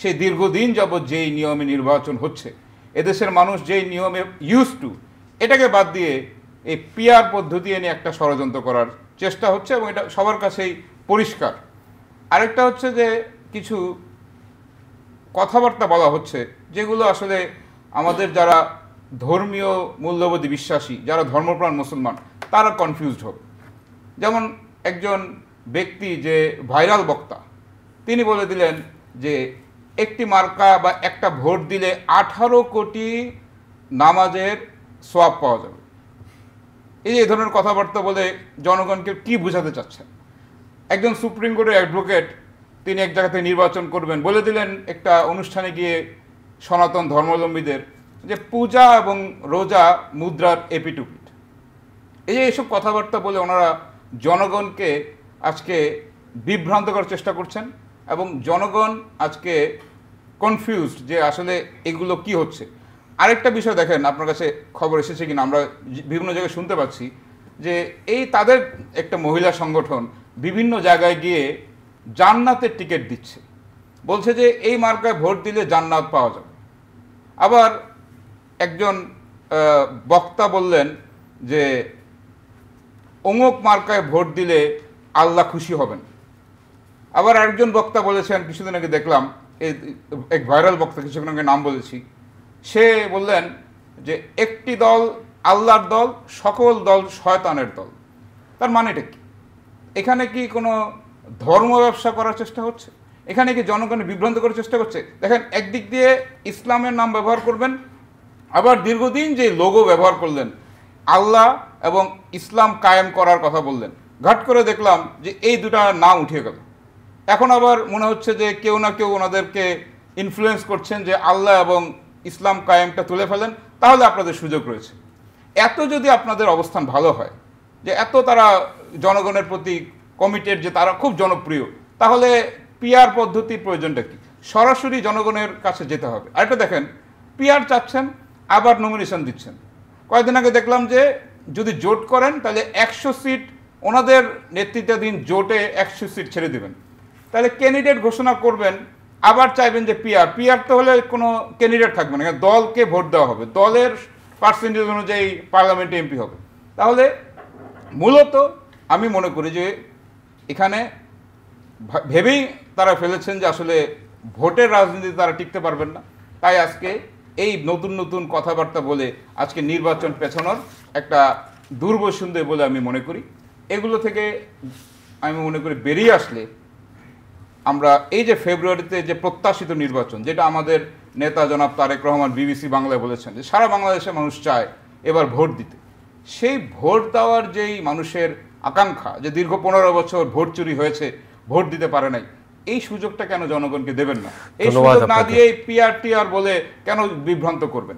সেই দীর্ঘদিন যাবৎ যেই নিয়মে নির্বাচন হচ্ছে, এদেশের মানুষ যেই নিয়মে ইউজ টু, এটাকে বাদ দিয়ে এই পিআর পদ্ধতি এনে একটা ষড়যন্ত্র করার চেষ্টা হচ্ছে, এবং এটা সবার কাছেই পরিষ্কার। আরেকটা হচ্ছে যে কিছু কথাবার্তা বলা হচ্ছে যেগুলো আসলে আমাদের যারা ধর্মীয় মূল্যবোধে বিশ্বাসী, যারা ধর্মপ্রাণ মুসলমান, তারা কনফিউজড হবে। যেমন একজন ব্যক্তি যে ভাইরাল বক্তা, তিনি বলে দিলেন যে একটি মার্কা বা একটা ভোট দিলে 18 কোটি নামাজের সোয়াব পাওয়া যাবে। এই ধরনের কথাবার্তা বলে জনগণকে কি বোঝাতে চাচ্ছেন? একজন সুপ্রিম কোর্টের অ্যাডভোকেট, তিনি এক জায়গাতে নির্বাচন করবেন, বলে দিলেন একটা অনুষ্ঠানে গিয়ে সনাতন ধর্মাবলম্বীদের যে পূজা এবং রোজা মুদ্রার এপিটুপিট। এইসব কথাবার্তা বলে ওনারা জনগণকে আজকে বিভ্রান্ত করার চেষ্টা করছেন, এবং জনগণ আজকে কনফিউজড যে আসলে এগুলো কি হচ্ছে। আরেকটা বিষয় দেখেন, আপনার কাছে খবর এসেছে কিনা, আমরা বিভিন্ন জায়গায় শুনতে পাচ্ছি যে এই তাদের একটা মহিলা সংগঠন বিভিন্ন জায়গায় গিয়ে জান্নাতের টিকিট দিচ্ছে, বলছে যে এই মার্কায় ভোট দিলে জান্নাত পাওয়া যাবে। আবার একজন বক্তা বললেন যে অমুক মার্কায় ভোট দিলে আল্লাহ খুশি হবেন। আবার আরেকজন বক্তা বলেছেন, কিছুদিন আগে দেখলাম, এক ভাইরাল বক্তা, কিছুক্ষণ আগে নাম বলেছি, সে বললেন যে একটি দল আল্লাহর দল, সকল দল শয়তানের দল। তার মানেটা কি? এখানে কি কোনো ধর্ম ব্যবসা করার চেষ্টা হচ্ছে? এখানে কি জনগণের বিভ্রান্ত করার চেষ্টা করছে? দেখেন, একদিক দিয়ে ইসলামের নাম ব্যবহার করবেন, আবার দীর্ঘদিন যে লোগো ব্যবহার করলেন, আল্লাহ এবং ইসলাম কায়েম করার কথা বললেন, ঘাট করে দেখলাম যে এই দুটা নাম উঠে গেল। এখন আবার মনে হচ্ছে যে কেউ না কেউ ওনাদেরকে ইনফ্লুয়েন্স করছেন যে আল্লাহ এবং ইসলাম কায়েমটা তুলে ফেলেন, তাহলে আপনাদের সুযোগ রয়েছে। এত যদি আপনাদের অবস্থান ভালো হয়, যে এত তারা জনগণের প্রতি কমিটেড, যে তারা খুব জনপ্রিয়, তাহলে পিআর পদ্ধতির প্রয়োজনটা কি? সরাসরি জনগণের কাছে যেতে হবে। আরেকটা দেখেন, পিআর চাচ্ছেন, আবার নমিনেশন দিচ্ছেন। কয়েকদিন আগে দেখলাম যে যদি জোট করেন তাহলে 100 সিট ওনাদের নেতৃত্বাধীন জোটে 100 সিট ছেড়ে দেবেন। তাহলে ক্যান্ডিডেট ঘোষণা করবেন, আবার চাইবেন যে পিআর তো হলে কোনো ক্যান্ডিডেট থাকবে না, দলকে ভোট দেওয়া হবে, দলের পার্সেন্টেজ অনুযায়ী পার্লামেন্টে এমপি হবে। তাহলে মূলত আমি মনে করি যে এখানে ভেবেই তারা ফেলেছেন যে আসলে ভোটের রাজনীতিতে তারা টিকতে পারবেন না। তাই আজকে এই নতুন নতুন কথাবার্তা বলে আজকে নির্বাচন পেছানোর একটা দুর্বসন্ধে বলে আমি মনে করি। এগুলো থেকে আমি মনে করি বেরিয়ে আসলে আমরা এই যে ফেব্রুয়ারিতে যে প্রত্যাশিত নির্বাচন, যেটা আমাদের নেতা জনাব তারেক রহমান বিবিসি বাংলায় বলেছেন যে সারা বাংলাদেশের মানুষ চায় এবার ভোট দিতে, সেই ভোট দেওয়ার যেই মানুষের আকাঙ্ক্ষা, যে দীর্ঘ 15 বছর ভোট চুরি হয়েছে, ভোট দিতে পারে নাই, এই সুযোগটা কেন জনগণকে দেবেন না? এই সুযোগ না দিয়ে পিআর টিআর বলে কেন বিভ্রান্ত করবেন?